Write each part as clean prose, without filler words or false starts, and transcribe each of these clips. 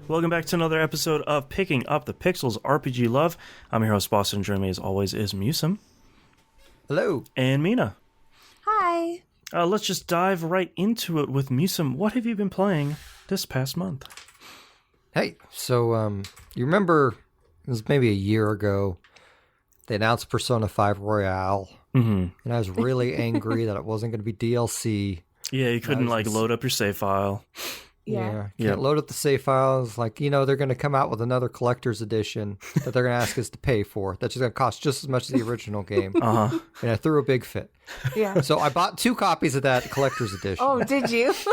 Welcome back to another episode of Picking Up the Pixels RPG Love. I'm your host, Boston. Joining me as always is Musum. Hello. And Mina. Hi. Let's just dive right into it with Musum. What have you been playing this past month? Hey, so you remember it was maybe a year ago they announced Persona 5 Royale, and I was really angry that it wasn't going to be DLC. Yeah, you couldn't load up your save file. Yeah. Can't load up the save files. Like, they're going to come out with another collector's edition that they're going to ask us to pay for. That's just going to cost just as much as the original game. Uh-huh. And I threw a big fit. Yeah. So I bought 2 copies of that collector's edition. Oh, did you? So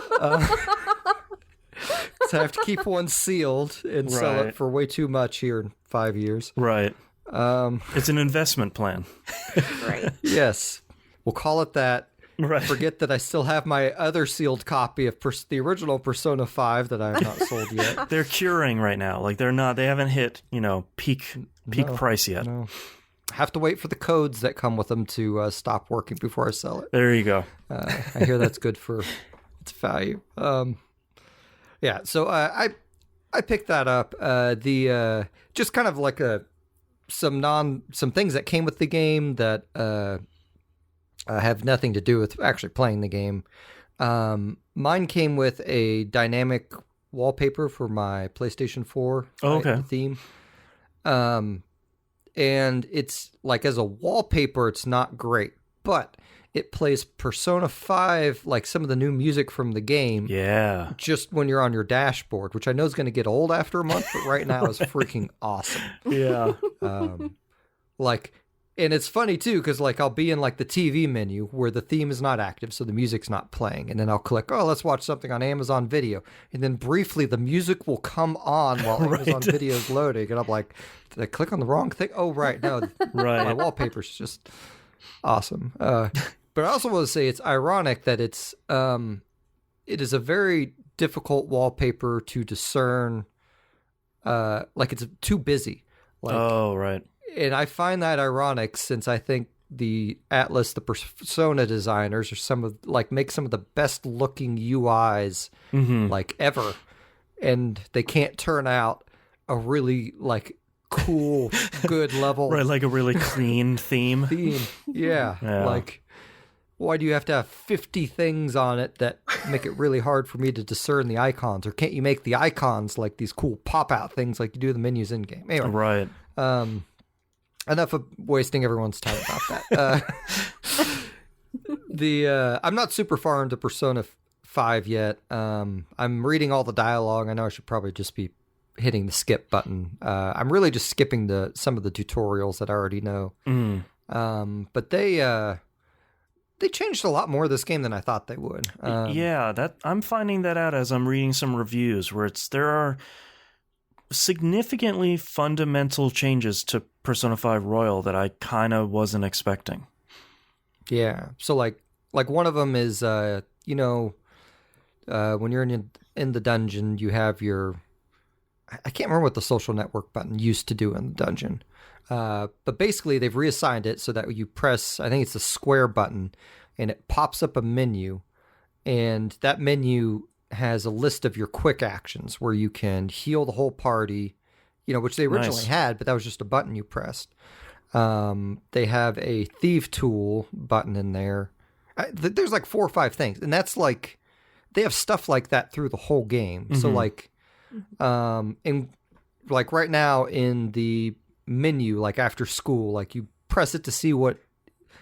I have to keep one sealed and sell it for way too much here in 5 years. Right. It's an investment plan. Right. Yes. We'll call it that. Right. Forget that I still have my other sealed copy of the original Persona 5 that I have not sold yet. They're curing right now. Like they haven't hit, peak price yet. No. I have to wait for the codes that come with them to stop working before I sell it. There you go. I hear that's good for its value. Yeah, so I picked that up. Just kind of like some things that came with the game that have nothing to do with actually playing the game. Mine came with a dynamic wallpaper for my PlayStation 4 theme. And it's like as a wallpaper, it's not great, but it plays Persona 5, like some of the new music from the game. Yeah. Just when you're on your dashboard, which I know is going to get old after a month, but right now is freaking awesome. Yeah. And it's funny too, because I'll be in the TV menu where the theme is not active, so the music's not playing, and then I'll click, let's watch something on Amazon Video, and then briefly the music will come on while Amazon Video is loading, and I'm like, did I click on the wrong thing? Oh, right, no, right. My wallpaper's just awesome. But I also want to say it's ironic that it is a very difficult wallpaper to discern. It's too busy. Oh, right. And I find that ironic since I think the Persona designers are make some of the best looking UIs ever. And they can't turn out a really cool, good level. Right, like a really clean theme. Yeah. Why do you have to have 50 things on it that make it really hard for me to discern the icons? Or can't you make the icons like these cool pop-out things like you do the menus in-game? Anyway. Right. Enough of wasting everyone's time about that. I'm not super far into Persona 5 yet. I'm reading all the dialogue. I know I should probably just be hitting the skip button. I'm really just skipping some of the tutorials that I already know. But they changed a lot more of this game than I thought they would. I'm finding that out as I'm reading some reviews where there are significantly fundamental changes to Persona 5 Royal that I kind of wasn't expecting. Yeah. So like one of them is, when you're in the dungeon, you have I can't remember what the social network button used to do in the dungeon. But basically they've reassigned it so that you press, I think it's the square button, and it pops up a menu, and that menu has a list of your quick actions where you can heal the whole party, which they originally had, but that was just a button you pressed. They have a thief tool button in there. There's 4 or 5 things, and that's they have stuff like that through the whole game. So right now in the menu, after school, you press it to see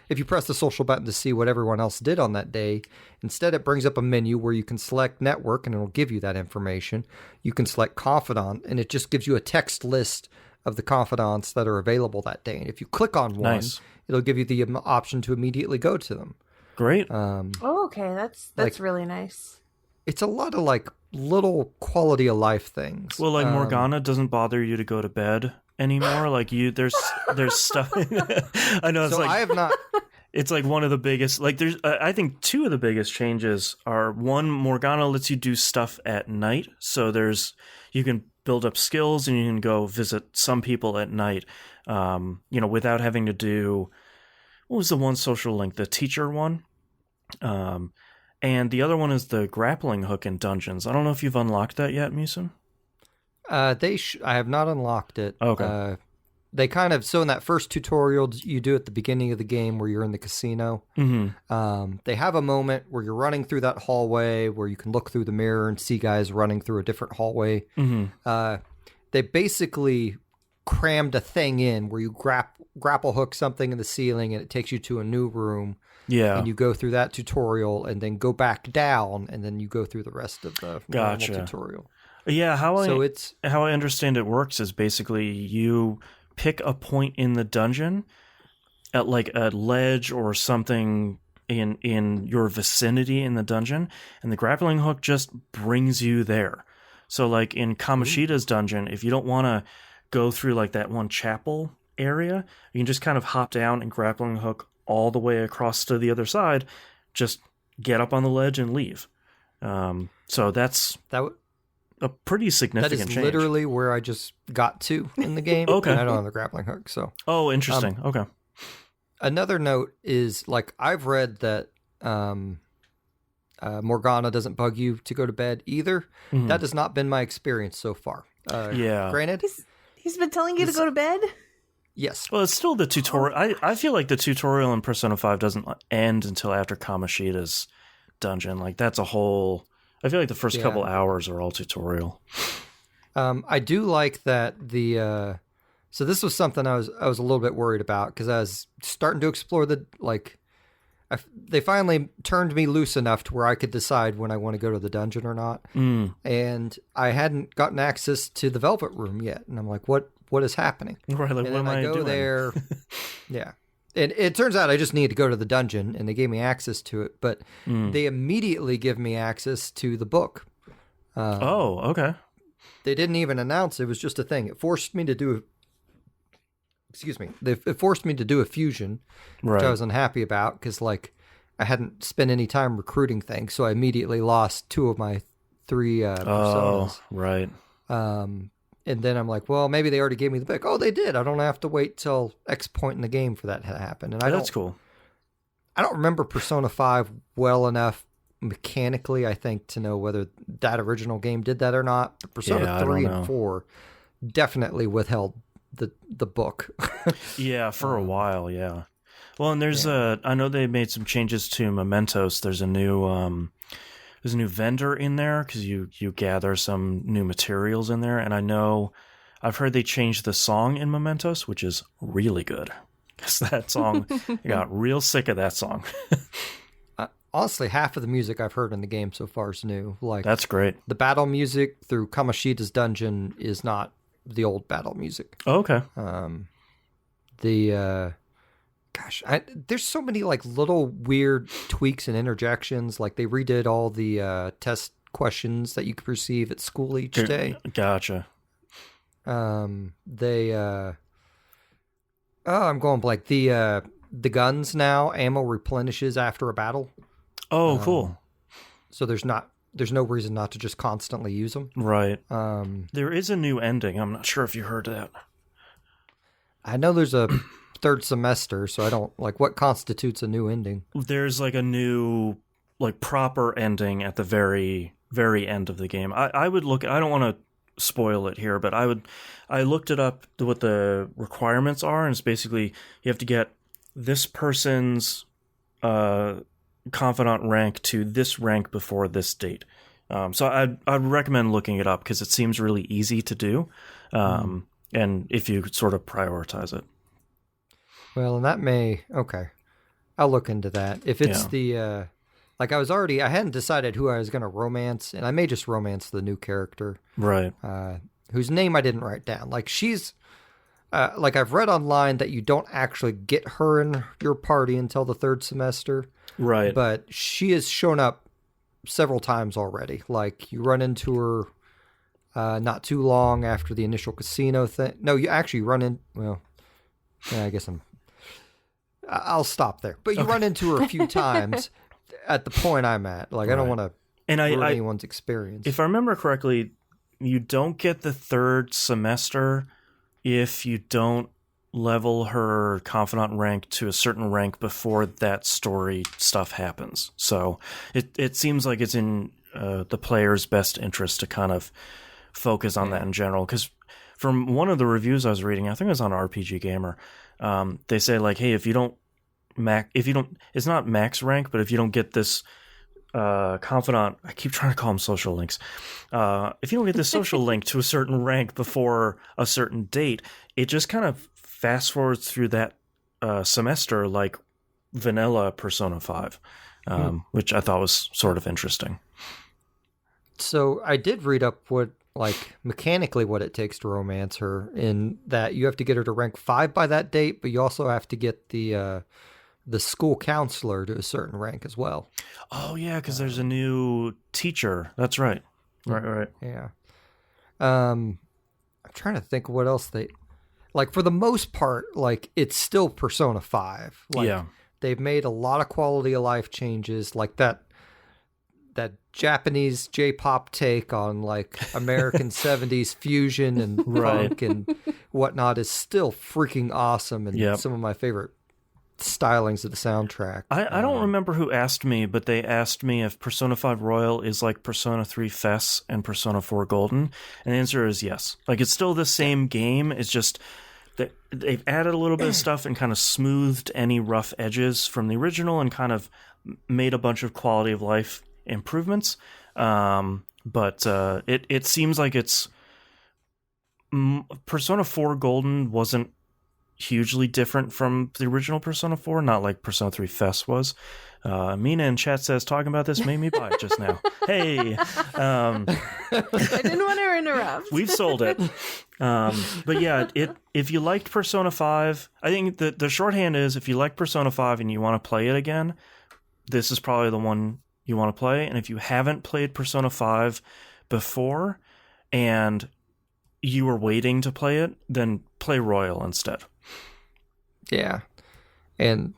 if you press the social button to see what everyone else did on that day. Instead, it brings up a menu where you can select network and it'll give you that information. You can select confidant, and it just gives you a text list of the confidants that are available that day. And if you click on one, it'll give you the option to immediately go to them. Great. Okay. That's really nice. It's a lot of little quality of life things. Well, Morgana doesn't bother you to go to bed anymore. There's stuff. I know. It's I have not. It's one of the biggest. There's. I think 2 of the biggest changes are, one, Morgana lets you do stuff at night. So you can build up skills and you can go visit some people at night. Without having to do. What was the one social link? The teacher one. And the other one is the grappling hook in dungeons. I don't know if you've unlocked that yet, Musun. I have not unlocked it. Okay. They kind of, so in that first tutorial you do at the beginning of the game where you're in the casino, they have a moment where you're running through that hallway where you can look through the mirror and see guys running through a different hallway. They basically crammed a thing in where you grapple hook something in the ceiling and it takes you to a new room. Yeah. And you go through that tutorial and then go back down and then you go through the rest of the normal tutorial. Yeah, how I understand it works is basically you pick a point in the dungeon at like a ledge or something in your vicinity in the dungeon, and the grappling hook just brings you there. So like in Kamoshida's dungeon, if you don't want to go through like that one chapel area, you can just kind of hop down and grappling hook all the way across to the other side, just get up on the ledge and leave. So that's a pretty significant change. That is literally where I just got to in the game. Okay. And I don't have the grappling hook, so. Oh, interesting. Okay. Another note is, like, I've read that Morgana doesn't bug you to go to bed either. That has not been my experience so far. Granted. He's been telling you to go to bed? Yes. Well, it's still the tutorial. I feel like the tutorial in Persona 5 doesn't end until after Kamoshida's dungeon. Like, that's a whole... I feel like the first couple hours are all tutorial. I do like that the... so this was something I was a little bit worried about, because I was starting to explore the... they finally turned me loose enough to where I could decide when I want to go to the dungeon or not. And I hadn't gotten access to the Velvet Room yet. And I'm like, what is happening? Right, like, and what am I go doing? there. Yeah. And it turns out I just needed to go to the dungeon, and they gave me access to it. But they immediately give me access to the book. Oh, okay. They didn't even announce it. It was just a thing. It forced me to do... Excuse me. It forced me to do a fusion, which I was unhappy about, because like I hadn't spent any time recruiting things, so I immediately lost 2 of my 3 personas. Oh, right. And then I'm like, well, maybe they already gave me the book. Oh, they did. I don't have to wait till X point in the game for that to happen. And That's cool. I don't remember Persona 5 well enough mechanically, I think, to know whether that original game did that or not. But Persona 3 and 4 definitely withheld the book. Yeah, for a while, yeah. Well, and there's I know they made some changes to Mementos. There's a new vendor in there because you gather some new materials in there, and I've heard they changed the song in Mementos, which is really good. Because that song, I got real sick of that song. Honestly, half of the music I've heard in the game so far is new. Like, that's great. The battle music through Kamoshida's dungeon is not the old battle music. Oh, okay. There's so many like little weird tweaks and interjections. Like they redid all the test questions that you could receive at school each day. Gotcha. I'm going blank. The guns now, ammo replenishes after a battle. Oh, cool. So there's no reason not to just constantly use them. Right. There is a new ending. I'm not sure if you heard that. I know there's a third semester, so I don't like what constitutes a new ending. There's like a new like proper ending at the very very end of the game. I would look. I don't want to spoil it here, but I looked it up what the requirements are, and it's basically you have to get this person's confidant rank to this rank before this date. So I'd recommend looking it up because it seems really easy to do, and if you sort of prioritize it. Well, and that I'll look into that. If it's the like I hadn't decided who I was going to romance, and I may just romance the new character, right? Whose name I didn't write down. Like she's like I've read online that you don't actually get her in your party until the 3rd semester. Right. But she has shown up several times already. Like you run into her not too long after the initial casino thing. No, you actually run in. Well, yeah, I guess I'll stop there. But you run into her a few times at the point I'm at. Like I don't want to ruin anyone's experience. If I remember correctly, you don't get the 3rd semester if you don't level her confidant rank to a certain rank before that story stuff happens. So it seems like it's in the player's best interest to kind of focus on that in general. Because from one of the reviews I was reading, I think it was on RPG Gamer, they say like, hey, if you don't, it's not max rank, but if you don't get this confidant, I keep trying to call them social links. If you don't get this social link to a certain rank before a certain date, it just kind of fast forwards through that semester like vanilla Persona 5, which I thought was sort of interesting. So I did read up what, like, mechanically what it takes to romance her, in that you have to get her to rank 5 by that date, but you also have to get the school counselor to a certain rank as well. Oh, yeah, because there's a new teacher. That's right. Right. Yeah. I'm trying to think of what else they... Like, for the most part, like, it's still Persona 5. Like, yeah. They've made a lot of quality of life changes, like that Japanese J-pop take on, like, American 70s fusion and funk and whatnot is still freaking awesome, and some of my favorite stylings of the soundtrack. I don't remember who asked me, but they asked me if Persona 5 Royal is like Persona 3 FES and Persona 4 Golden, and the answer is yes. Like, it's still the same game, it's just that they've added a little bit of stuff and kind of smoothed any rough edges from the original and kind of made a bunch of quality of life improvements. But it seems like it's... Persona 4 Golden wasn't hugely different from the original Persona 4, not like Persona 3 FES was. Mina in chat says, talking about this made me buy it just now. Hey! I didn't want to interrupt. We've sold it. But yeah, if you liked Persona 5, I think the shorthand is, if you like Persona 5 and you want to play it again, this is probably the one you want to play. And if you haven't played Persona 5 before and you were waiting to play it, then play Royal instead. Yeah. And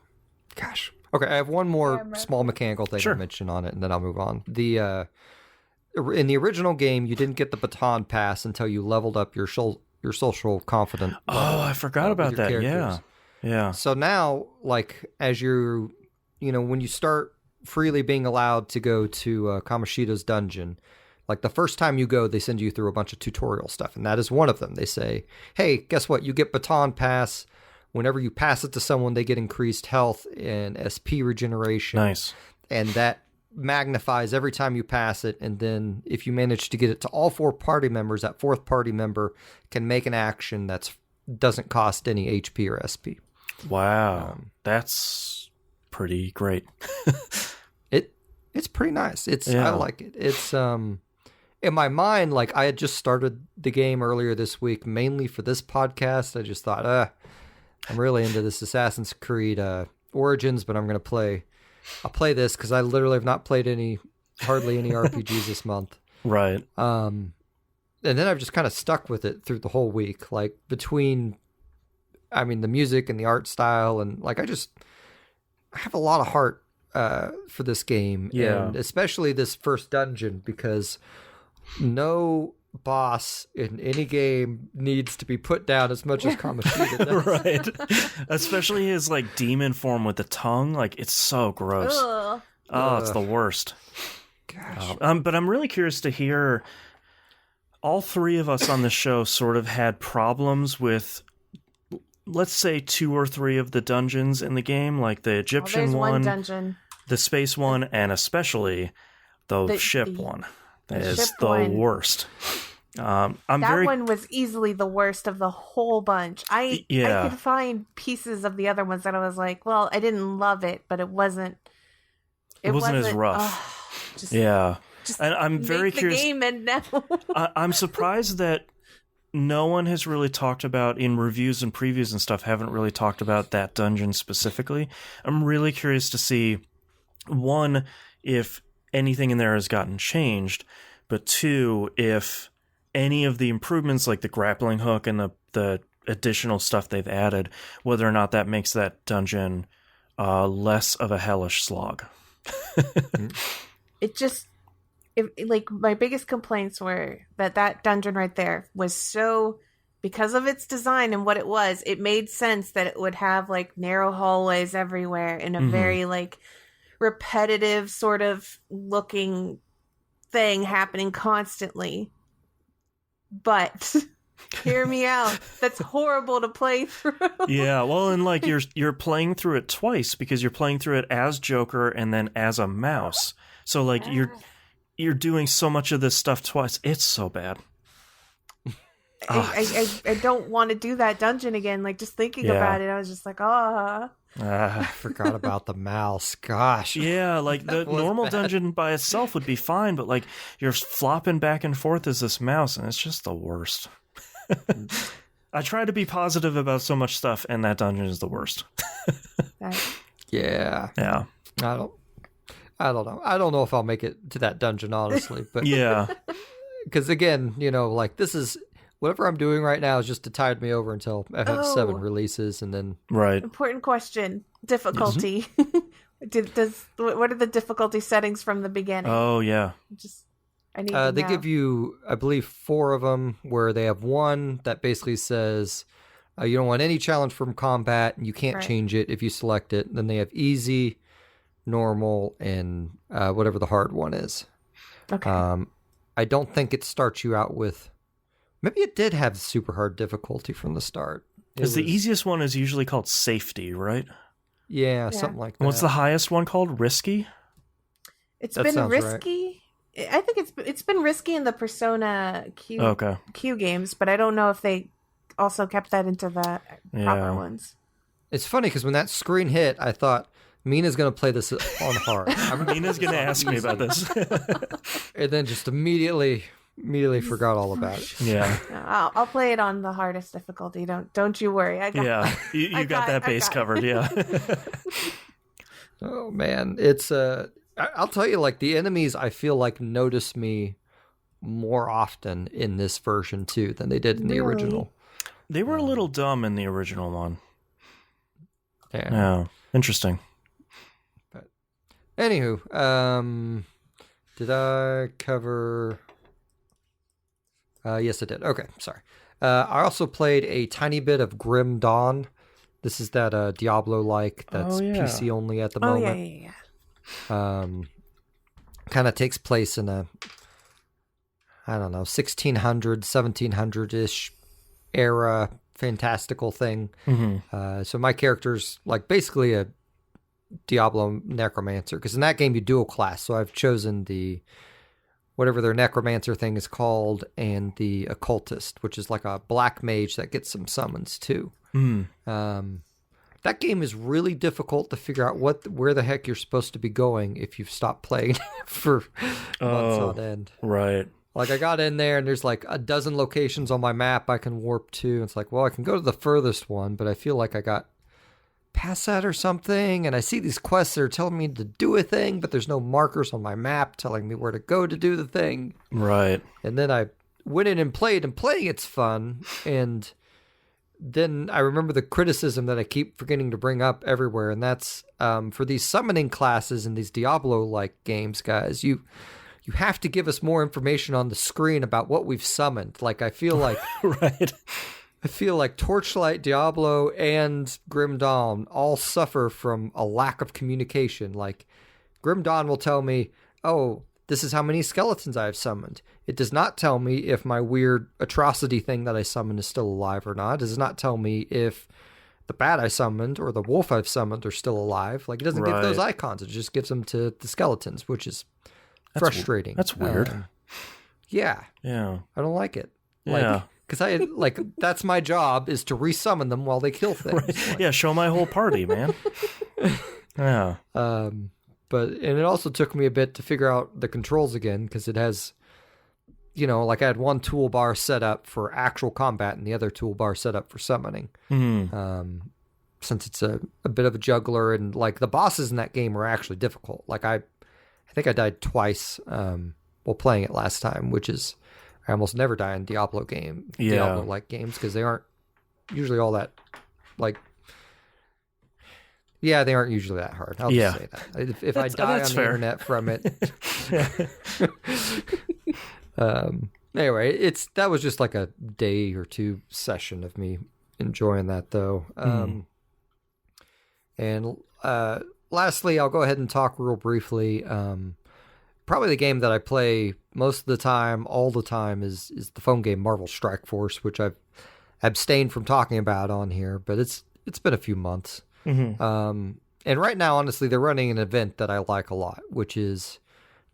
gosh. Okay, I have one more small mechanical thing to mention on it, and then I'll move on. In the original game, you didn't get the baton pass until you leveled up your social confidence. Oh, I forgot about that. Characters. Yeah. So now, like, as when you start freely being allowed to go to Kamoshida's dungeon, like, the first time you go, they send you through a bunch of tutorial stuff, and that is one of them. They say, hey, guess what? You get baton pass. Whenever you pass it to someone, they get increased health and SP regeneration. Nice. And that magnifies every time you pass it. And then if you manage to get it to all 4 party members, that 4th party member can make an action that doesn't cost any HP or SP. Wow. That's pretty great. It's pretty nice. I like it. It's in my mind, like, I had just started the game earlier this week, mainly for this podcast. I just thought, I'm really into this Assassin's Creed Origins, but I'll play this because I literally have not played hardly any RPGs this month. Right. And then I've just kind of stuck with it through the whole week, like, between, the music and the art style, and, like, I have a lot of heart for this game, and especially this first dungeon, because no boss in any game needs to be put down as much as Kamoshida does. Right. Especially his, like, demon form with the tongue. Like, it's so gross. Ugh. Oh, it's the worst. Gosh. But I'm really curious to hear, all 3 of us on the show sort of had problems with, let's say, 2 or 3 of the dungeons in the game, like the Egyptian one dungeon, the space one, and especially the ship one. That is the worst. One was easily the worst of the whole bunch. I could find pieces of the other ones that I was like, well, I didn't love it, but it wasn't as rough. Just and I'm very curious. The game and now. I'm surprised that no one has really talked about, in reviews and previews and stuff, haven't really talked about that dungeon specifically. I'm really curious to see, 1, if anything in there has gotten changed, but 2, if any of the improvements, like the grappling hook and the additional stuff they've added, whether or not that makes that dungeon less of a hellish slog. Like, my biggest complaints were that dungeon right there was so, because of its design and what it was, it made sense that it would have, like, narrow hallways everywhere in a very, like, repetitive sort of looking thing happening constantly. but hear me out. That's horrible to play through. Yeah, well, and like you're playing through it twice because you're playing through it as Joker and then as a mouse. So like you're doing so much of this stuff twice. It's so bad. I don't want to do that dungeon again. Like, just thinking about it, I was just like, I forgot about the mouse. Gosh. Yeah, like the normal dungeon by itself would be fine, but like you're flopping back and forth as this mouse, and it's just the worst. I try to be positive about so much stuff, and that dungeon is the worst. Yeah. I don't know. I don't know if I'll make it to that dungeon, honestly. But yeah. Because again, like this is whatever I'm doing right now is just to tide me over until FF7 releases, and then Important question: difficulty. What are the difficulty settings from the beginning? Oh yeah. I need to they know. give you, I believe, 4 of them, where they have one that basically says you don't want any challenge from combat, and you can't change it if you select it. Then they have easy, normal, and whatever the hard one is. Okay. I don't think it starts you out with. Maybe it did have super hard difficulty from the start. Because the easiest one is usually called safety, right? Yeah, something like that. What's the highest one called? Risky? It's been risky. Right. I think it's been risky in the Persona Q games, but I don't know if they also kept that into the proper ones. It's funny because when that screen hit, I thought Mina's going to play this on hard. Mina's going to ask me about this. And then just immediately forgot all about it. Yeah. I'll play it on the hardest difficulty. Don't you worry. You got that base covered. Yeah. Oh man, it's I'll tell you, like the enemies, I feel like notice me more often in this version too than they did in the original. They were a little dumb in the original one. Yeah. Interesting. But anywho, did I cover? Yes, I did. Okay, sorry. I also played a tiny bit of Grim Dawn. This is that Diablo-like that's PC only at the moment. Yeah. Kind of takes place in a, I don't know, 1600, 1700-ish era fantastical thing. Mm-hmm. So my character's like basically a Diablo necromancer, because in that game you dual class. So I've chosen the whatever their necromancer thing is called, and the occultist, which is like a black mage that gets some summons too. That game is really difficult to figure out where the heck you're supposed to be going if you've stopped playing for months on end. Right. Like I got in there and there's like a dozen locations on my map I can warp to. It's like, well, I can go to the furthest one, but I feel like I got past that or something. And I see these quests that are telling me to do a thing, but there's no markers on my map telling me where to go to do the thing. Right. And then I went in and playing it's fun. And then I remember the criticism that I keep forgetting to bring up everywhere, and that's for these summoning classes in these Diablo-like games, guys, you have to give us more information on the screen about what we've summoned. Like, I feel like... Right. I feel like Torchlight, Diablo, and Grim Dawn all suffer from a lack of communication. Like, Grim Dawn will tell me, oh, this is how many skeletons I have summoned. It does not tell me if my weird atrocity thing that I summoned is still alive or not. It does not tell me if the bat I summoned or the wolf I've summoned are still alive. Like, it doesn't give those icons. It just gives them to the skeletons, which is frustrating. That's weird. Yeah. Yeah. I don't like it. Yeah. Because that's my job, is to resummon them while they kill things. Right. Like, yeah, show my whole party, man. Yeah. And it also took me a bit to figure out the controls again, because it has, like I had one toolbar set up for actual combat and the other toolbar set up for summoning. Mm-hmm. Since it's a bit of a juggler, and like the bosses in that game are actually difficult. Like I think I died twice while playing it last time, which is, I almost never die in Diablo-like games, because they aren't usually all that, like, yeah, they aren't usually that hard. I'll just say that. If I die on the internet from it. Anyway, that was just like a day or two session of me enjoying that, though. And lastly, I'll go ahead and talk real briefly. probably the game that I play most of the time, all the time, is the phone game Marvel Strike Force, which I've abstained from talking about on here, but it's been a few months. Mm-hmm. And right now, honestly, they're running an event that I like a lot, which is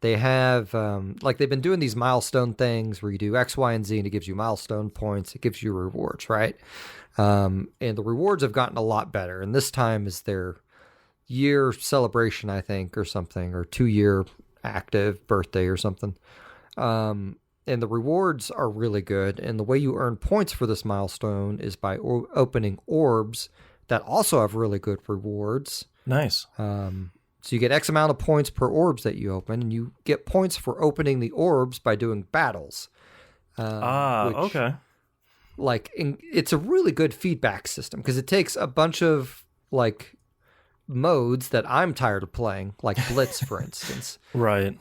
they have, like, they've been doing these milestone things where you do X, Y, and Z, and it gives you milestone points. It gives you rewards, right? And the rewards have gotten a lot better. And this time is their year celebration, I think, or something, or 2-year active birthday or something. And the rewards are really good. And the way you earn points for this milestone is by opening orbs that also have really good rewards. Nice. So you get X amount of points per orbs that you open, and you get points for opening the orbs by doing battles. Okay. Like, it's a really good feedback system because it takes a bunch of like modes that I'm tired of playing, like Blitz, for instance. Right.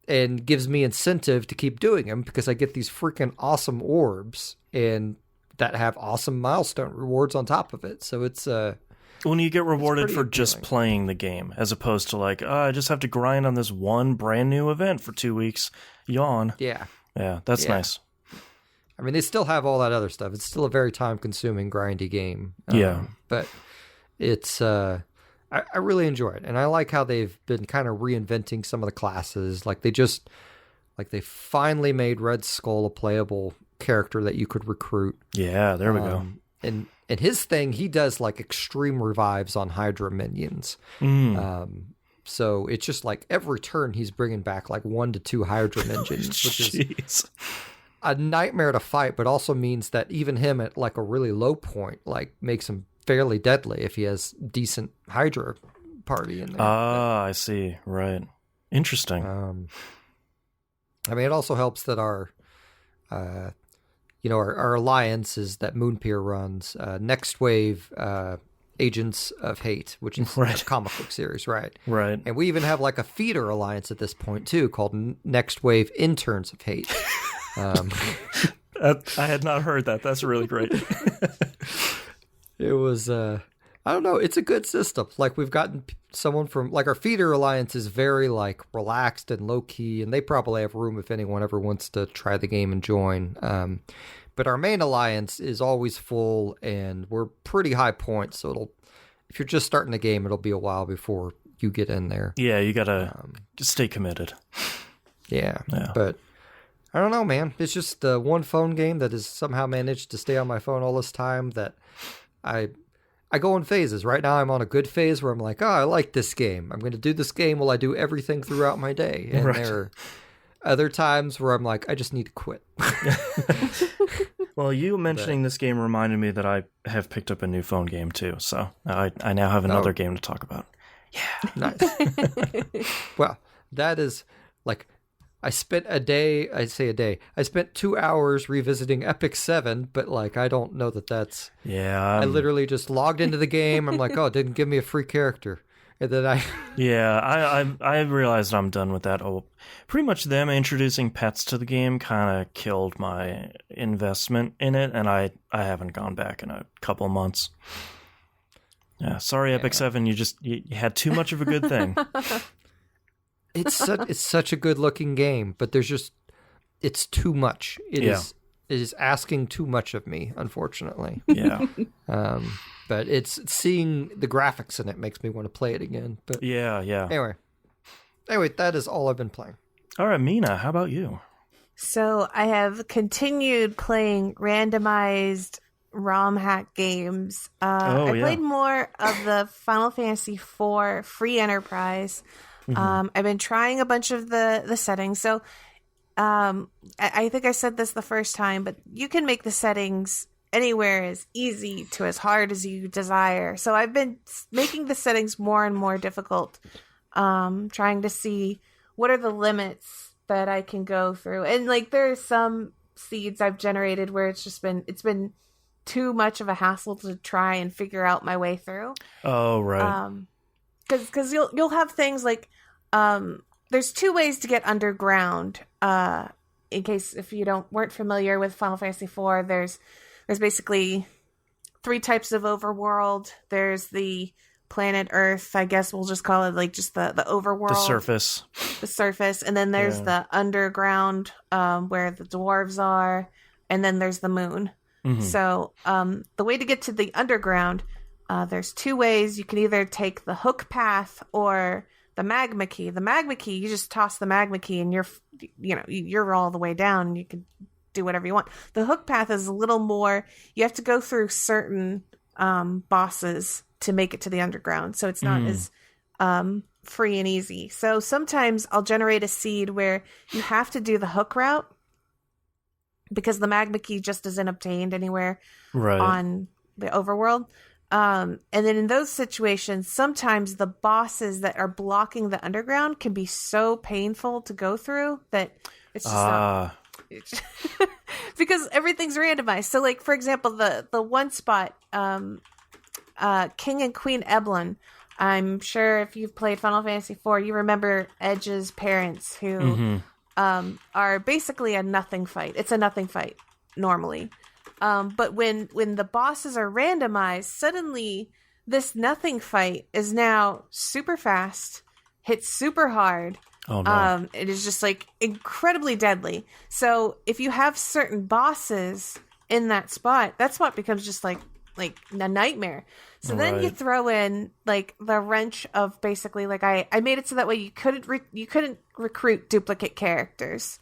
And gives me incentive to keep doing them because I get these freaking awesome orbs and that have awesome milestone rewards on top of it. So it's when you get rewarded for appealing. just playing the game, as opposed to like, I just have to grind on this one brand new event for 2 weeks. Yawn. Yeah, that's nice. I mean, they still have all that other stuff. It's still a very time-consuming, grindy game. But it's I really enjoy it, and I like how they've been kind of reinventing some of the classes. Like they finally made Red Skull a playable character that you could recruit. Yeah, there we go. And his thing, he does like extreme revives on Hydra minions. So it's just like every turn he's bringing back like 1 to 2 Hydra minions, which is a nightmare to fight, but also means that even him at like a really low point, like makes him fairly deadly if he has decent Hydra party in there. I see. Right. Interesting. I mean, it also helps that our alliance is that Moonpier runs Next Wave Agents of Hate, which is a comic book series, right? Right. And we even have like a feeder alliance at this point too, called Next Wave Interns of Hate. I had not heard that. That's really great. It was, I don't know, it's a good system. Like, we've gotten someone from, like, our feeder alliance is very, like, relaxed and low-key, and they probably have room if anyone ever wants to try the game and join. But our main alliance is always full, and we're pretty high points, so if you're just starting the game, it'll be a while before you get in there. Yeah, you gotta stay committed. Yeah, but I don't know, man. It's just one phone game that has somehow managed to stay on my phone all this time that I go in phases. Right now I'm on a good phase where I'm like, I like this game. I'm going to do this game while I do everything throughout my day. And there are other times where I'm like, I just need to quit. Well, you mentioning this game reminded me that I have picked up a new phone game too. So I now have another game to talk about. Yeah. Nice. Well, that is like... I spent 2 hours revisiting Epic 7, but like, I don't know that that's... Yeah. I literally just logged into the game. I'm like, it didn't give me a free character. And then I realized I'm done with that. Pretty much them introducing pets to the game kind of killed my investment in it, and I haven't gone back in a couple months. Yeah, sorry, Epic 7, you had too much of a good thing. It's such a good looking game, but it's too much. It is asking too much of me, unfortunately. Yeah. But it's seeing the graphics in it makes me want to play it again. But yeah. Anyway, that is all I've been playing. All right, Mina, how about you? So I have continued playing randomized ROM hack games. I played more of the Final Fantasy IV Free Enterprise. I've been trying a bunch of the settings. So I think I said this the first time, but you can make the settings anywhere as easy to as hard as you desire. So I've been making the settings more and more difficult, trying to see what are the limits that I can go through. And like there are some seeds I've generated where it's been too much of a hassle to try and figure out my way through. Oh, right. Because you'll have things like there's 2 ways to get underground. In case if you weren't familiar with Final Fantasy IV, there's basically 3 types of overworld. There's the planet Earth, I guess we'll just call it like just the overworld. The surface. And then there's the underground where the dwarves are. And then there's the moon. Mm-hmm. So the way to get to the underground, there's two ways. You can either take the hook path or the magma key. The magma key, you just toss the magma key and you're all the way down and you can do whatever you want. The hook path is a little more, you have to go through certain bosses to make it to the underground. So it's not as free and easy. So sometimes I'll generate a seed where you have to do the hook route because the magma key just isn't obtained anywhere on the overworld. And then in those situations, sometimes the bosses that are blocking the underground can be so painful to go through that it's just not... because everything's randomized. So, like, for example, the one spot, King and Queen Eblin, I'm sure if you've played Final Fantasy IV, you remember Edge's parents who are basically a nothing fight. It's a nothing fight, normally. But when the bosses are randomized, suddenly this nothing fight is now super fast, hits super hard. Oh, no. It is just like incredibly deadly. So if you have certain bosses in that spot becomes just like a nightmare. So then you throw in like the wrench of basically like I made it so that way you couldn't recruit duplicate characters.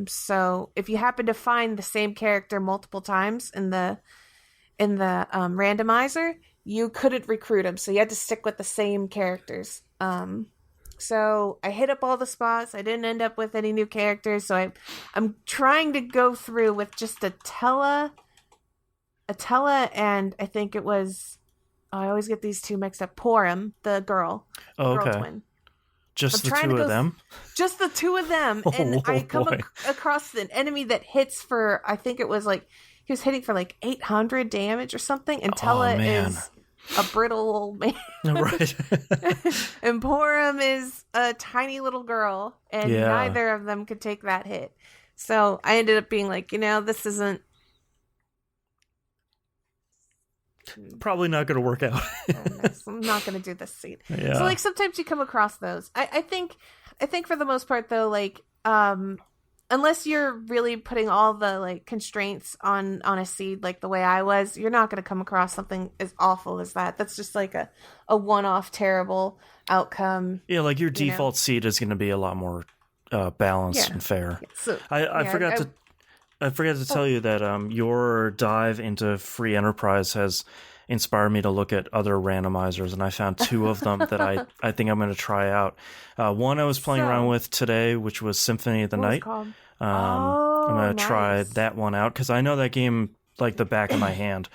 So if you happen to find the same character multiple times in the randomizer, you couldn't recruit them. So you had to stick with the same characters. So I hit up all the spots. I didn't end up with any new characters. So I'm trying to go through with just Atella, and I think it was, I always get these two mixed up. Porum, the girl. Oh, okay. Girl twin. Just the two of them? Just the two of them. And I come across an enemy that hits for, I think it was like, he was hitting for like 800 damage or something. And Tella is a brittle old man. Right. And Porum is a tiny little girl. And neither of them could take that hit. So I ended up being like, this isn't. Probably not going to work out. I'm not going to do this scene. Yeah. So like sometimes you come across those. I think for the most part though, like unless you're really putting all the like constraints on a seed like the way I was, you're not going to come across something as awful as that. That's just like a one-off terrible outcome. Yeah, like your default seed is going to be a lot more balanced and fair. Yeah. So, I forgot to tell you that your dive into free enterprise has inspired me to look at other randomizers, and I found two of them that I think I'm going to try out. One I was playing around with today, which was Symphony of the Night. I'm going to try that one out because I know that game like the back of my hand.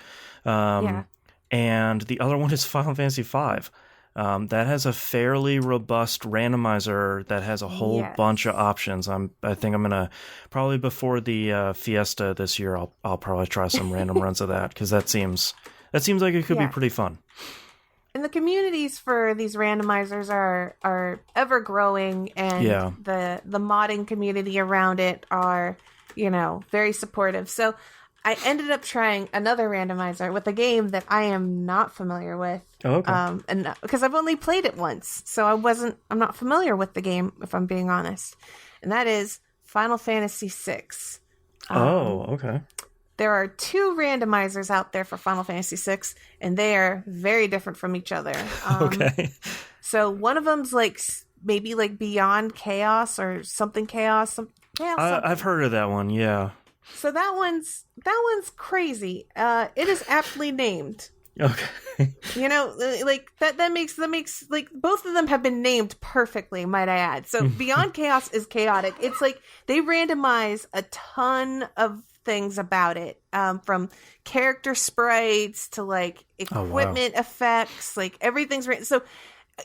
And the other one is Final Fantasy V. That has a fairly robust randomizer that has a whole bunch of options. I think I'm gonna probably before the Fiesta this year. I'll probably try some random runs of that because that seems like it could be pretty fun. And the communities for these randomizers are ever growing, and the modding community around it are very supportive. So I ended up trying another randomizer with a game that I am not familiar with. Oh, okay. And because I've only played it once, so I'm not familiar with the game, if I'm being honest. And that is Final Fantasy VI. Okay. There are two randomizers out there for Final Fantasy VI, and they are very different from each other. Okay. So one of them's like maybe like Beyond Chaos or something Chaos. I've heard of that one. Yeah. So that one's crazy. It is aptly named. Okay. Like that makes like both of them have been named perfectly, might I add. So Beyond Chaos is chaotic. It's like they randomize a ton of things about it, from character sprites to like equipment effects, like everything's so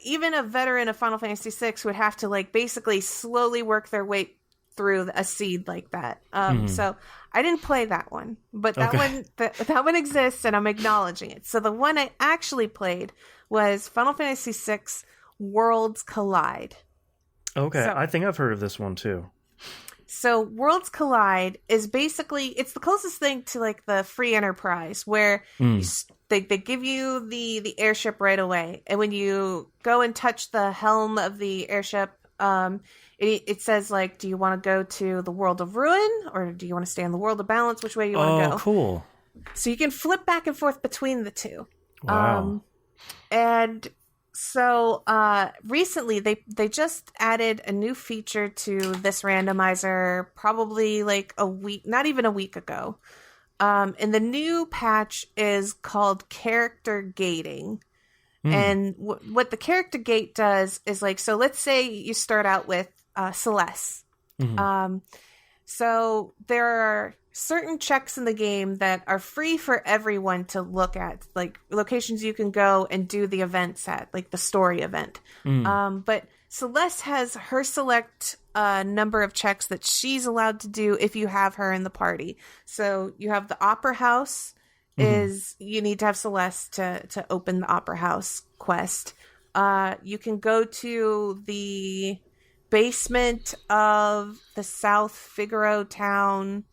even a veteran of Final Fantasy VI would have to like basically slowly work their way through a seed like that. So I didn't play that one, but that one exists, and I'm acknowledging it. So the one I actually played was Final Fantasy VI Worlds Collide. Okay, so, I think I've heard of this one too. So Worlds Collide is basically, it's the closest thing to like the free Enterprise, where they give you the airship right away. And when you go and touch the helm of the airship, it says like, do you want to go to the world of Ruin, or do you want to stay in the world of Balance? Which way do you want to go? Oh, cool. So you can flip back and forth between the two. Wow. And so recently they just added a new feature to this randomizer, probably like a week, not even a week ago. And the new patch is called character gating. And what the character gate does is like, so let's say you start out with Celeste. So there are certain checks in the game that are free for everyone to look at, like locations you can go and do the events at, like the story event. But Celeste has her select number of checks that she's allowed to do if you have her in the party. So you have the Opera House. Is you need to have Celeste to open the Opera House quest. You can go to the basement of the South Figaro town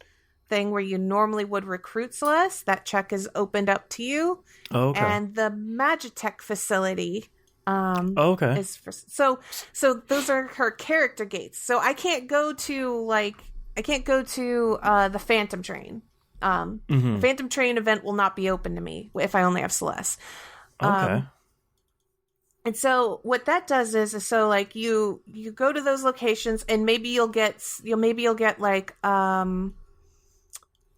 thing where you normally would recruit Celeste. That check is opened up to you. Okay. And the Magitech facility okay. is for, so those are her character gates. So I can't go to the Phantom Train. The Phantom Train event will not be open to me if I only have Celeste. Okay. And so what that does is so like you go to those locations and maybe you'll get like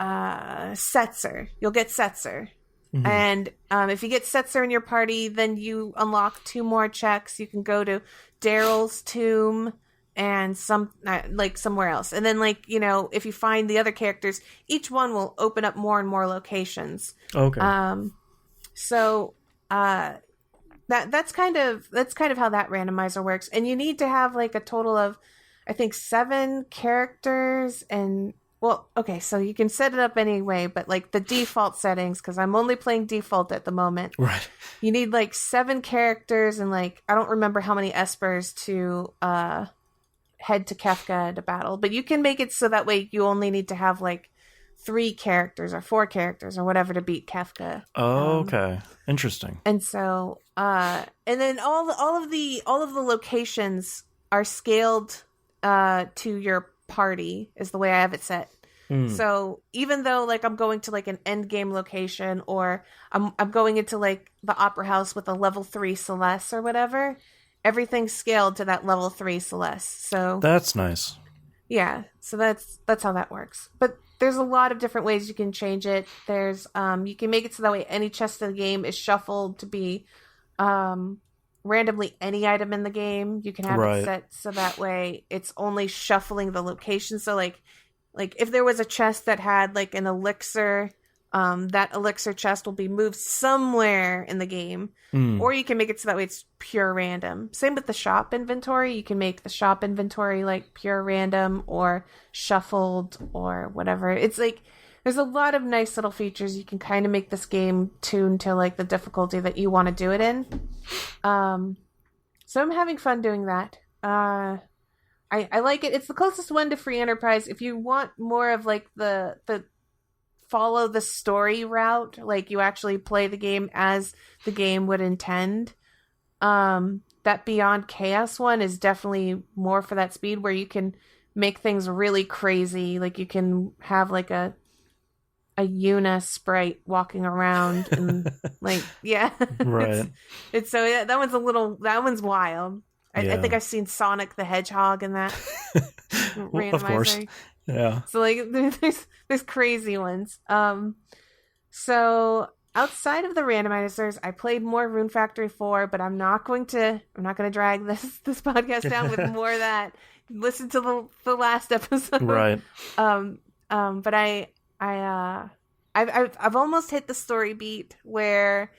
Setzer. You'll get Setzer. And if you get Setzer in your party, then you unlock 2 more checks. You can go to Daryl's tomb and somewhere else. And then like, you know, if you find the other characters, each one will open up more and more locations. Okay. So that's kind of how that randomizer works. And you need to have like a total of, I think, 7 characters. And well, okay, so you can set it up anyway, but like the default settings, because I'm only playing default at the moment. Right. You need like 7 characters and like, I don't remember how many espers to head to Kefka to battle, but you can make it so that way you only need to have like 3 characters or 4 characters or whatever to beat Kefka. Okay. Interesting. And so and then all of the locations are scaled to your party is the way I have it set. So even though like I'm going to like an end game location, or I'm going into like the Opera House with a level 3 Celeste or whatever, everything's scaled to that level 3 Celeste. So that's nice. Yeah, so that's how that works. But there's a lot of different ways you can change it. There's you can make it so that way any chest in the game is shuffled to be randomly any item in the game. You can have it set so that way it's only shuffling the location. So like if there was a chest that had like an elixir, that elixir chest will be moved somewhere in the game. Or you can make it so that way it's pure random. Same with the shop inventory. You can make the shop inventory like pure random or shuffled or whatever. It's like there's a lot of nice little features. You can kind of make this game tuned to like the difficulty that you want to do it in. So I'm having fun doing that. I like it. It's the closest one to free Enterprise. If you want more of like the follow the story route, like you actually play the game as the game would intend, that Beyond Chaos one is definitely more for that speed where you can make things really crazy. Like you can have like a Yuna sprite walking around and like, yeah. Right. It's so yeah, that one's wild. I think I've seen Sonic the Hedgehog in that randomizer. Of course. Yeah. So like there's crazy ones. So outside of the randomizers, I played more Rune Factory 4, but I'm not going to drag this podcast down with more of that. Listen to the last episode. Right. But I've almost hit the story beat where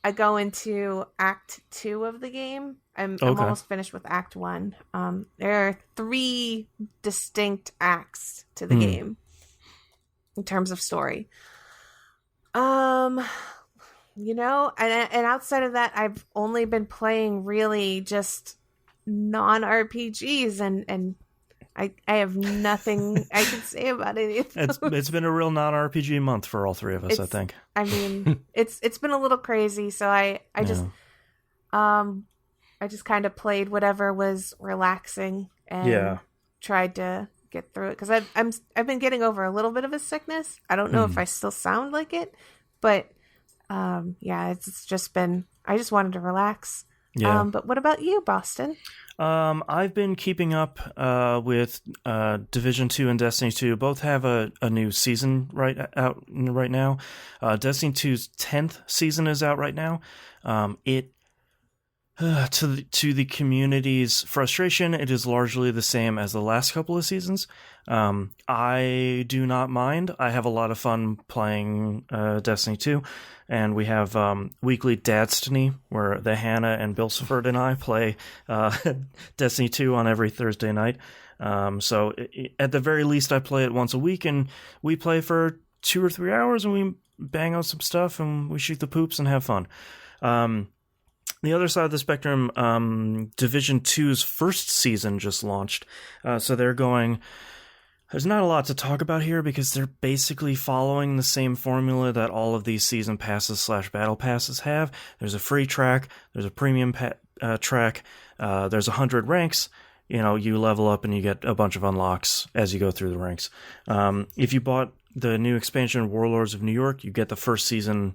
I go into Act 2 of the game. I'm almost finished with Act 1. There are 3 distinct acts to the game in terms of story. You know, and outside of that, I've only been playing really just non-RPGs and I have nothing I can say about any of those. It's been a real non-RPG month for all three of us, I think. I mean, it's been a little crazy, so I just kind of played whatever was relaxing and tried to get through it because I've been getting over a little bit of a sickness. I don't know if I still sound like it, but it's just been, I just wanted to relax. Yeah. But what about you, Boston? I've been keeping up with Division 2 and Destiny 2. Both have a new season out right now. Destiny 2's 10th season is out right now. To the community's frustration, it is largely the same as the last couple of seasons. I do not mind. I have a lot of fun playing Destiny 2, and we have weekly Dadstiny, where the Hannah and Bilsiford and I play Destiny 2 on every Thursday night. So at the very least, I play it once a week, and we play for 2 or 3 hours, and we bang out some stuff, and we shoot the poops and have fun. The other side of the spectrum, Division 2's first season just launched. So they're going... There's not a lot to talk about here because they're basically following the same formula that all of these season passes / battle passes have. There's a free track, there's a premium track, there's 100 ranks. You level up and you get a bunch of unlocks as you go through the ranks. If you bought the new expansion Warlords of New York, you get the first season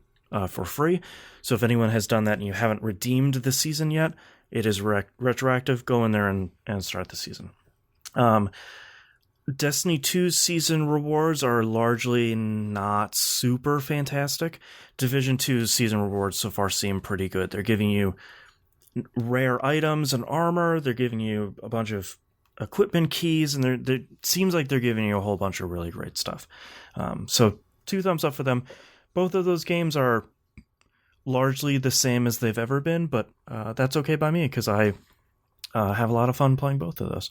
for free. So if anyone has done that and you haven't redeemed the season yet, it is retroactive. Go in there and start the season. Destiny 2's season rewards are largely not super fantastic. Division 2's season rewards so far seem pretty good. They're giving you rare items and armor. They're giving you a bunch of equipment keys, and it seems like they're giving you a whole bunch of really great stuff. So 2 thumbs up for them. Both of those games are largely the same as they've ever been, but that's okay by me because I have a lot of fun playing both of those.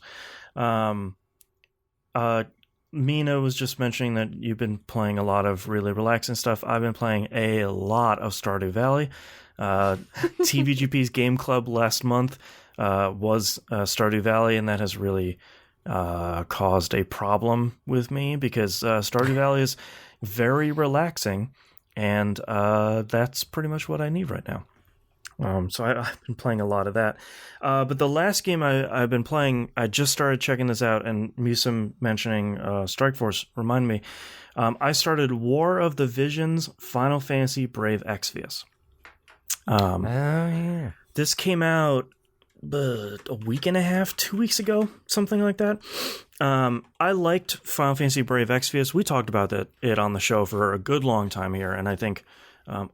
Mina was just mentioning that you've been playing a lot of really relaxing stuff. I've been playing a lot of Stardew Valley. TVGP's Game Club last month was Stardew Valley, and that has really caused a problem with me because Stardew Valley is very relaxing, and that's pretty much what I need right now. So I've been playing a lot of that. But the last game I've been playing, I just started checking this out, and Musim mentioning Strike Force reminded me. I started War of the Visions Final Fantasy Brave Exvius. This came out a week and a half, 2 weeks ago, something like that. I liked Final Fantasy Brave Exvius. We talked about it on the show for a good long time here, and I think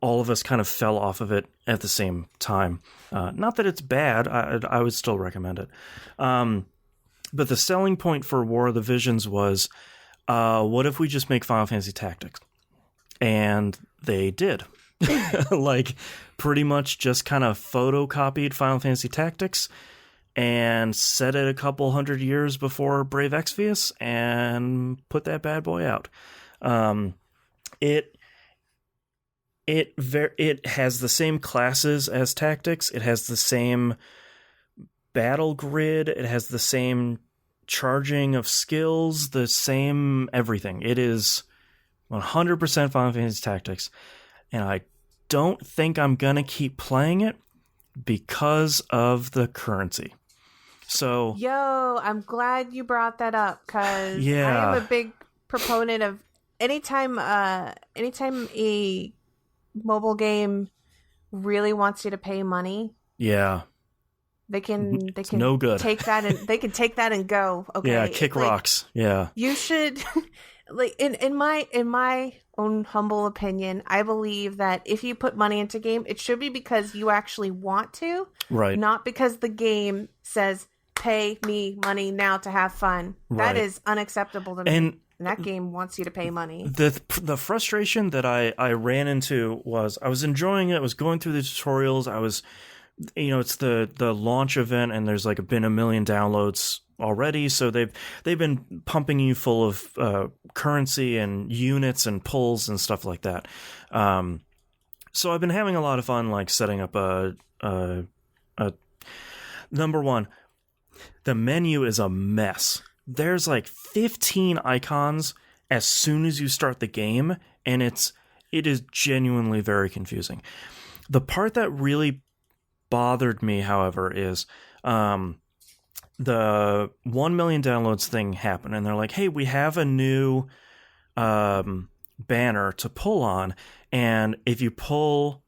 all of us kind of fell off of it at the same time. Not that it's bad. I would still recommend it. But the selling point for War of the Visions was, what if we just make Final Fantasy Tactics? And they did. Like, pretty much just kind of photocopied Final Fantasy Tactics and set it a couple hundred years before Brave Exvius and put that bad boy out. It has the same classes as Tactics. It has the same battle grid. It has the same charging of skills, the same everything. It is 100% Final Fantasy Tactics. And I don't think I'm going to keep playing it because of the currency. So, I'm glad you brought that up because I am a big proponent of anytime a mobile game really wants you to pay money. They can no good. Take that and go. Okay. Yeah, kick rocks. Yeah. You should like in my own humble opinion, I believe that if you put money into a game, it should be because you actually want to. Right. Not because the game says pay me money now to have fun. Right. That is unacceptable to me. And that game wants you to pay money. The frustration that I ran into was I was enjoying it. I was going through the tutorials. I was, it's the launch event, and there's been 1 million downloads already. So they've been pumping you full of currency and units and pulls and stuff like that. So I've been having a lot of fun, setting up a number one. The menu is a mess. there's like 15 icons as soon as you start the game, and it is genuinely very confusing. The part that really bothered me, however, is the 1 million downloads thing happened, and they're like, hey, we have a new banner to pull on, and if you pull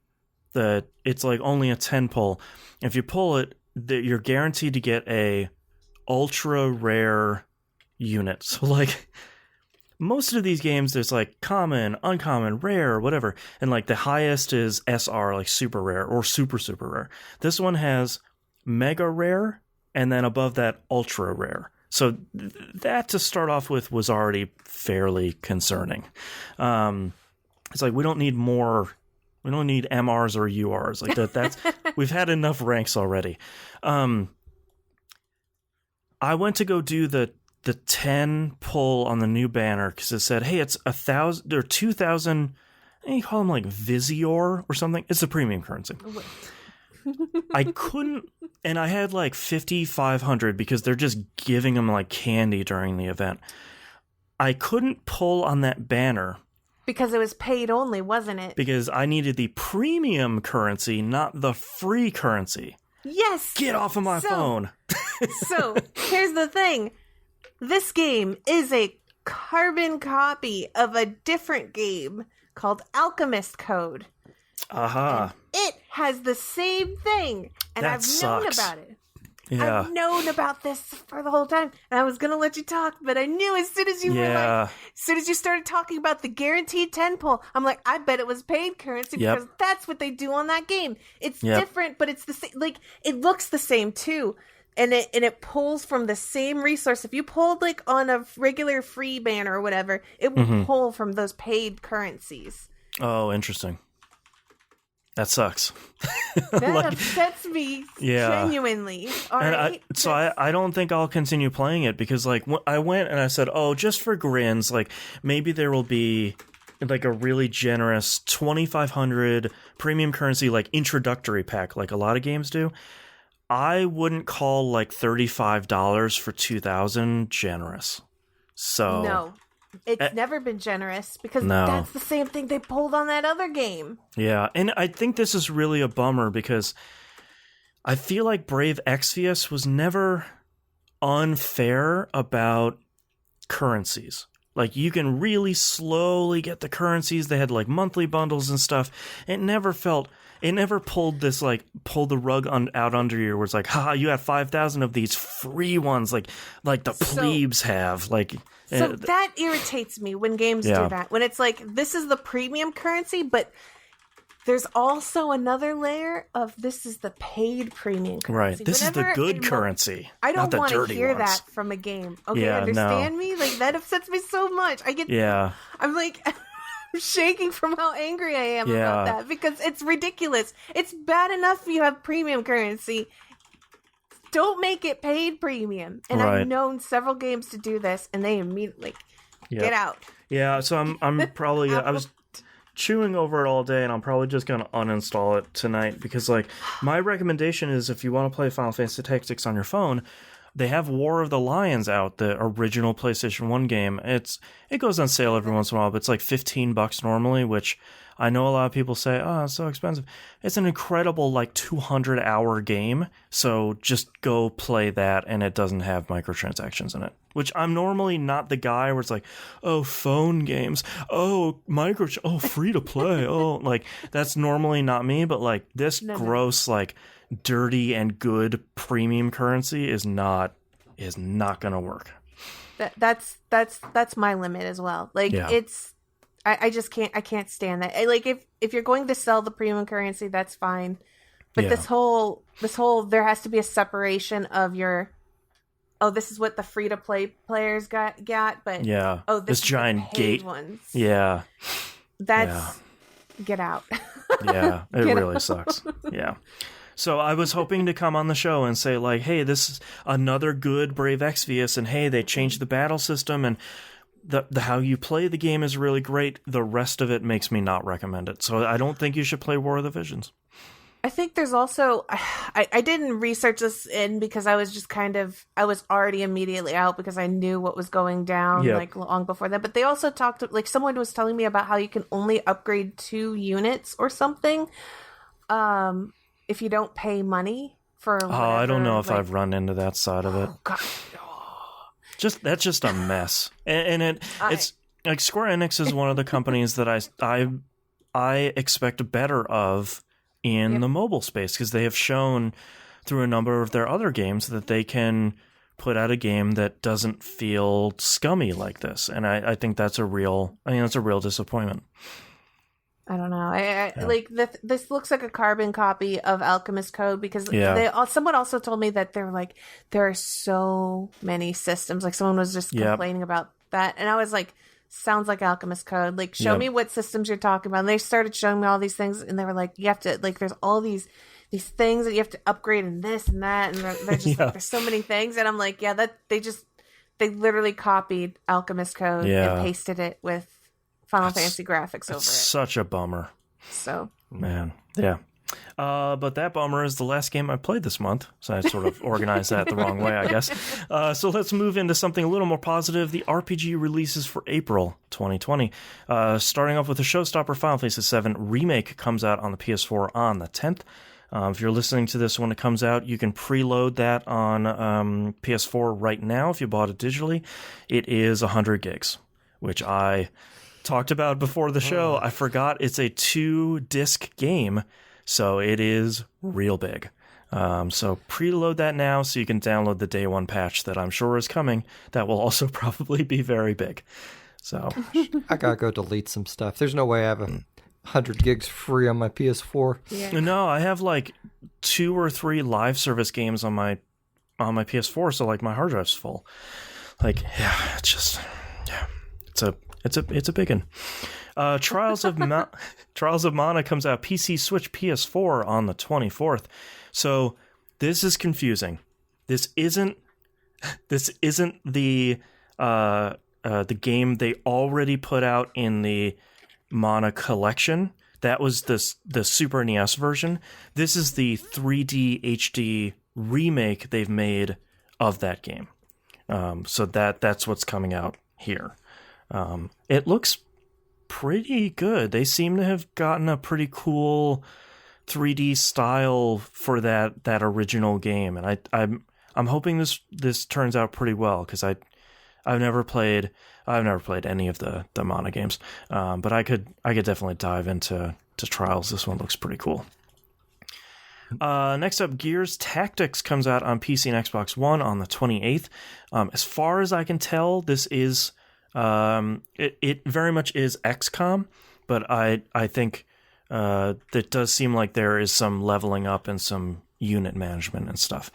it's like only a 10 pull. If you pull it, you're guaranteed to get a ultra rare unit. So like most of these games, there's like common, uncommon, rare, whatever, and like the highest is SR, like super rare or super rare. This one has mega rare, and then above that ultra rare. So that to start off with was already fairly concerning. It's like we don't need more. We don't need MRs or URs like that. That's we've had enough ranks already. I went to go do the 10 pull on the new banner because it said, hey, it's 1,000 or 2,000. You call them like Visior or something. It's a premium currency. I couldn't, and I had like 5,500 because they're just giving them like candy during the event. I couldn't pull on that banner. Because it was paid only, wasn't it? Because I needed the premium currency, not the free currency. Yes! Get off of my phone. So, here's the thing. This game is a carbon copy of a different game called Alchemist Code. Aha. It has the same thing. And That I've sucks. known about it. Yeah. I've known about this for the whole time. And I was going to let you talk, but I knew as soon as you were like, as soon as you started talking about the guaranteed 10 pull, I'm like, I bet it was paid currency because that's what they do on that game. It's different, but it's the same. Like, it looks the same too. And it pulls from the same resource. If you pulled like on a regular free banner or whatever, it will pull from those paid currencies. Oh, interesting. That sucks. That upsets me genuinely. All right? I don't think I'll continue playing it because like I went and I said, oh, just for grins, like maybe there will be like a really generous 2,500 premium currency like introductory pack like a lot of games do. I wouldn't call like $35 for 2,000 generous. So no. It's never been generous because that's the same thing they pulled on that other game. Yeah, and I think this is really a bummer because I feel like Brave Exvius was never unfair about currencies. Like, you can really slowly get the currencies. They had, like, monthly bundles and stuff. It never pulled this, like, pull the rug out under you where it's like, haha, you have 5,000 of these free ones, like the plebes have. Like... So that irritates me when games do that. When it's like, this is the premium currency, but there's also another layer of this is the paid premium currency. Right. This is the good currency. I don't want to hear that from a game. Okay, understand me? Like, that upsets me so much. I'm like... I'm shaking from how angry I am about that because it's ridiculous. It's bad enough you have premium currency. Don't make it paid premium. And I've known several games to do this, and they immediately get out. Yeah, so I'm probably I was chewing over it all day, and I'm probably just gonna uninstall it tonight because like my recommendation is if you want to play Final Fantasy Tactics on your phone, they have War of the Lions out, the original PlayStation 1 game. It goes on sale every once in a while, but it's like $15 normally, which I know a lot of people say, oh, it's so expensive. It's an incredible, like, 200-hour game, so just go play that, and it doesn't have microtransactions in it. Which I'm normally not the guy where it's like, oh, phone games, oh, free-to-play, oh, like, that's normally not me, but, like, this gross, like, dirty and good premium currency is not gonna work. That's my limit as well. Like, it's... I just can't stand that. Like, if you're going to sell the premium currency, that's fine. But this whole there has to be a separation of your, oh, this is what the free to play players got, but this giant gate ones. Yeah. Get out. Yeah, it really sucks. Yeah. So I was hoping to come on the show and say like, hey, this is another good Brave Exvius, and hey, they changed the battle system, and the how you play the game is really great. The rest of it makes me not recommend it. So I don't think you should play War of the Visions. I think there's also I didn't research this in because I was just I was already immediately out because I knew what was going down like long before that. But they also talked like someone was telling me about how you can only upgrade 2 units or something if you don't pay money for whatever, I don't know if like, I've run into that side of it. Oh god. That's just a mess. And it's like Square Enix is one of the companies that I expect better of in the mobile space, because they have shown through a number of their other games that they can put out a game that doesn't feel scummy like this. And I think that's a real disappointment. I don't know. Like this looks like a carbon copy of Alchemist Code because someone also told me that they're like there are so many systems. Like someone was just complaining about that, and I was like, sounds like Alchemist Code. Like show me what systems you're talking about. And they started showing me all these things, and they were like, you have to like there's all these things that you have to upgrade and this and that, and they're just like there's so many things, and I'm like, they literally copied Alchemist Code and pasted it with Final Fantasy graphics over it. Such a bummer. So man, but that bummer is the last game I played this month, so I sort of organized that the wrong way, I guess. So let's move into something a little more positive. The RPG releases for April 2020. Starting off with the showstopper, Final Fantasy VII Remake comes out on the PS4 on the 10th. If you're listening to this when it comes out, you can preload that on PS4 right now if you bought it digitally. It is 100 gigs, which I talked about before the show. I forgot it's a 2-disc game, so it is real big. So preload that now so you can download the day 1 patch that I'm sure is coming. That will also probably be very big. So I gotta go delete some stuff. There's no way I have 100 gigs free on my PS4. Yeah. No, I have like 2 or 3 live service games on my PS4, so like my hard drive's full. Like, it's a big one. Trials of Mana comes out PC, Switch, PS4 on the 24th. So this is confusing. This isn't the game they already put out in the Mana collection. That was the Super NES version. This is the 3D HD remake they've made of that game. So that's what's coming out here. It looks pretty good. They seem to have gotten a pretty cool 3D style for that original game, and I'm hoping this turns out pretty well, because I've never played any of the Mana games, but I could definitely dive into Trials. This one looks pretty cool. Next up, Gears Tactics comes out on PC and Xbox One on the 28th. As far as I can tell, this is it very much is XCOM, but I think it does seem like there is some leveling up and some unit management and stuff.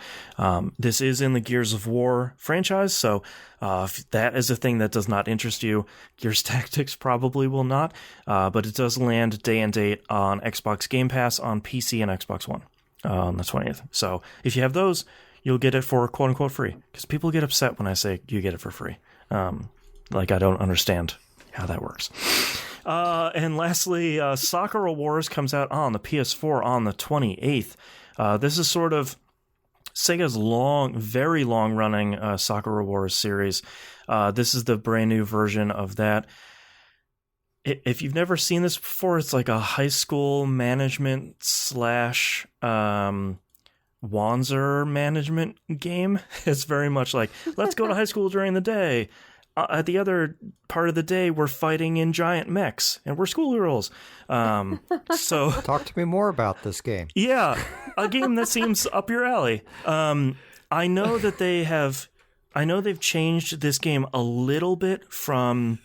This is in the Gears of War franchise, so if that is a thing that does not interest you, Gears Tactics probably will not, but it does land day and date on Xbox Game Pass on PC and Xbox One on the 20th. So if you have those, you'll get it for quote-unquote free, because people get upset when I say you get it for free. Like, I don't understand how that works. And lastly, Sakura Wars comes out on the PS4 on the 28th. This is sort of Sega's very long-running Sakura Wars series. This is the brand new version of that. If you've never seen this before, it's like a high school management / Wanzer management game. It's very much like, let's go to high school during the day. At the other part of the day, we're fighting in giant mechs, and we're schoolgirls. So talk to me more about this game. Yeah, a game that seems up your alley. I know that they've changed this game a little bit from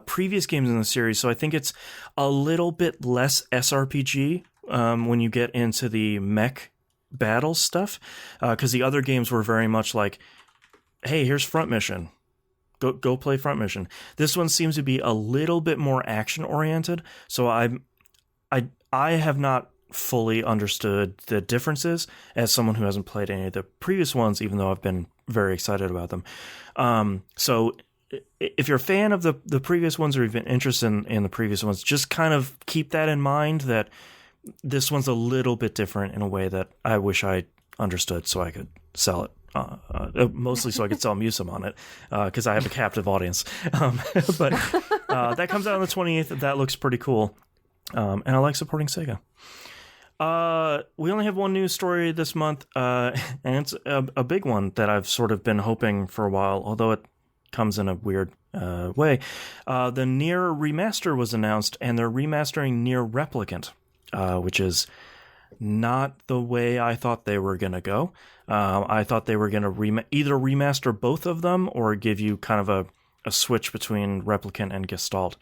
previous games in the series, so I think it's a little bit less SRPG when you get into the mech battle stuff, because the other games were very much like, hey, here's front mission. Go play front mission. This one seems to be a little bit more action oriented, so I have not fully understood the differences as someone who hasn't played any of the previous ones, even though I've been very excited about them. So if you're a fan of the previous ones, or you've been interested in the previous ones, just kind of keep that in mind, that this one's a little bit different in a way that I wish I understood so I could sell it. Mostly so I could sell Musum on it, because I have a captive audience. But that comes out on the 28th. That looks pretty cool. And I like supporting Sega. We only have one news story this month, and it's a big one that I've sort of been hoping for a while, although it comes in a weird way. The NieR Remaster was announced, and they're remastering NieR Replicant, which is not the way I thought they were going to go. I thought they were going to either remaster both of them or give you kind of a switch between Replicant and Gestalt.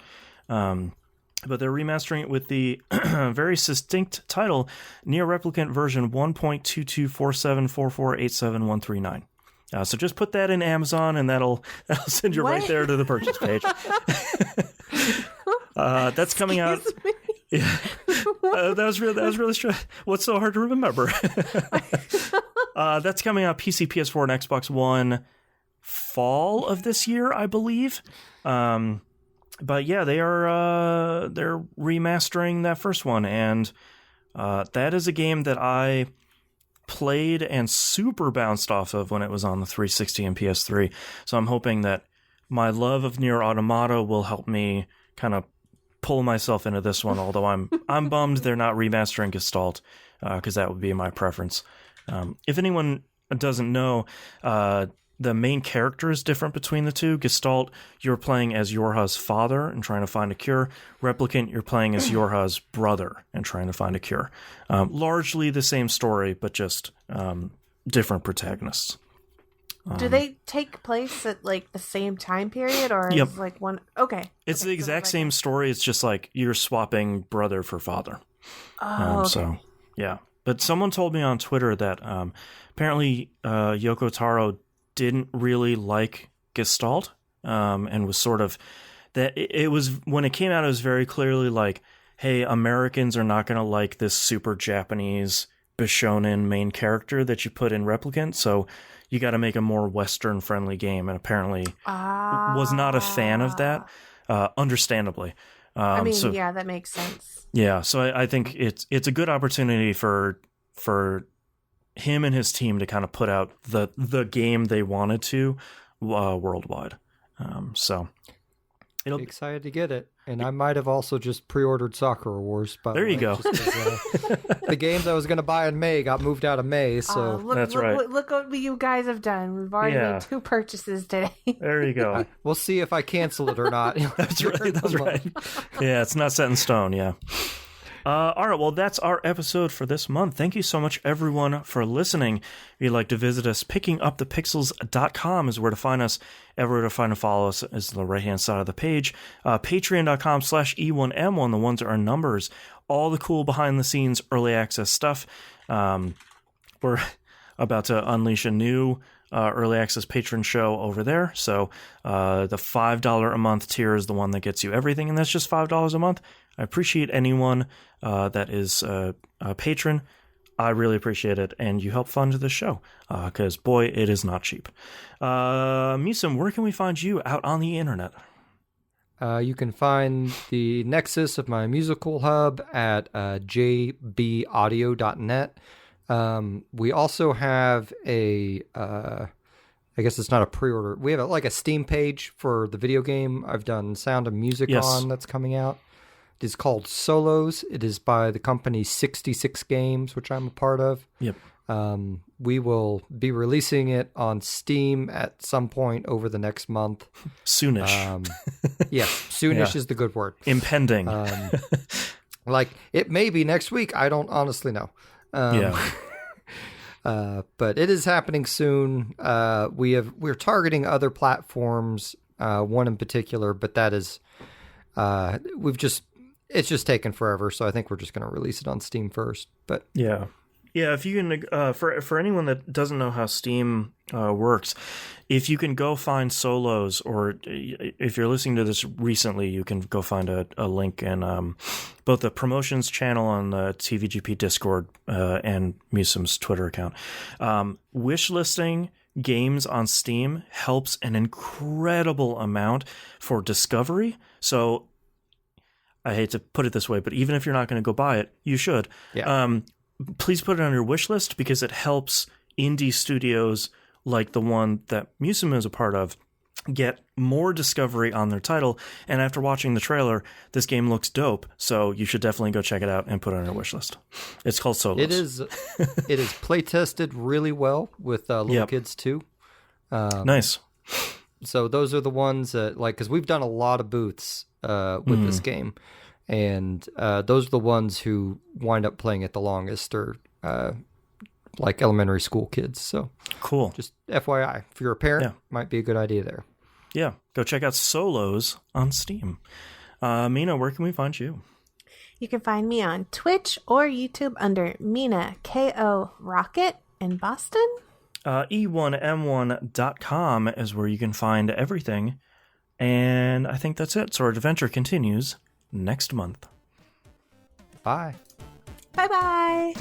But they're remastering it with the very succinct title, NieR Replicant version 1.224744871139. So just put that in Amazon, and that'll send you right there to the purchase page. That's coming out. Yeah. That was really strange. What's so hard to remember? That's coming out PC, PS4, and Xbox One fall of this year, I believe. But yeah, they're remastering that first one, and that is a game that I played and super bounced off of when it was on the 360 and PS3. So I'm hoping that my love of NieR Automata will help me kind of pull myself into this one, although I'm bummed they're not remastering Gestalt, because that would be my preference. If anyone doesn't know, the main character is different between the two. Gestalt, you're playing as Yorha's father and trying to find a cure. Replicant, you're playing as Yorha's brother and trying to find a cure. Largely the same story, but just different protagonists. Do they take place at like the same time period, or Yep. is like one? Okay, It's okay, the exact same story. It's just like you're swapping brother for father. Okay. So, yeah. But someone told me on Twitter that apparently Yoko Taro didn't really like Gestalt, and was sort of that it was when it came out, it was very clearly like, hey, Americans are not going to like this super Japanese Bishonen main character that you put in Replicant, so you got to make a more Western friendly game, and apparently was not a fan of that, understandably. I mean, so, yeah, that makes sense. Yeah, so I think it's a good opportunity for him and his team to kind of put out the game they wanted to worldwide. So it'll be excited to get it, and I might have also just pre-ordered Sakura Wars. But there you go. The games I was going to buy in May got moved out of May, so That's right. Look what you guys have done. We've already made 2 purchases today. There you go. we'll see if I cancel it or not. That's right. That's right. Yeah, it's not set in stone. Yeah. All right, well, that's our episode for this month. Thank you so much, everyone, for listening. If you'd like to visit us, pickingupthepixels.com is where to find us. Everywhere to find and follow us is the right-hand side of the page. Patreon.com/E1M1, the ones are numbers. All the cool behind-the-scenes early access stuff. We're about to unleash a new early access patron show over there. So the $5 a month tier is the one that gets you everything, and that's just $5 a month. I appreciate anyone that is a patron. I really appreciate it, and you help fund the show, because, boy, it is not cheap. Musum, where can we find you out on the internet? You can find the nexus of my musical hub at jbaudio.net. We also have I guess it's not a pre-order. We have a Steam page for the video game I've done Sound and Music on that's coming out. It is called Solos. It is by the company 66 Games, which I'm a part of. Yep. We will be releasing it on Steam at some point over the next month. Soonish. Yeah, soonish is the good word. Impending. It may be next week. I don't honestly know. Yeah. But it is happening soon. We're targeting other platforms, one in particular, but that is it's just taken forever, so I think we're just going to release it on Steam first. But yeah, if you can, for anyone that doesn't know how Steam works, if you can go find Solos, or if you're listening to this recently, you can go find a link in both the promotions channel on the TVGP Discord and Musum's Twitter account. Wishlisting games on Steam helps an incredible amount for discovery. So I hate to put it this way, but even if you're not going to go buy it, you should. Yeah. Please put it on your wish list because it helps indie studios like the one that Musum is a part of get more discovery on their title. And after watching the trailer, this game looks dope. So you should definitely go check it out and put it on your wish list. It's called Solos. It is play tested really well with little kids too. Nice. So those are the ones that, like, because we've done a lot of booths with this game, and those are the ones who wind up playing it the longest, or like elementary school kids. So cool. Just FYI, if you're a parent, might be a good idea there. Yeah, go check out Solos on Steam. Mina, where can we find you? You can find me on Twitch or YouTube under Mina KO Rocket in Boston. E1M1.com is where you can find everything. And I think that's it. So our adventure continues next month. Bye. Bye-bye.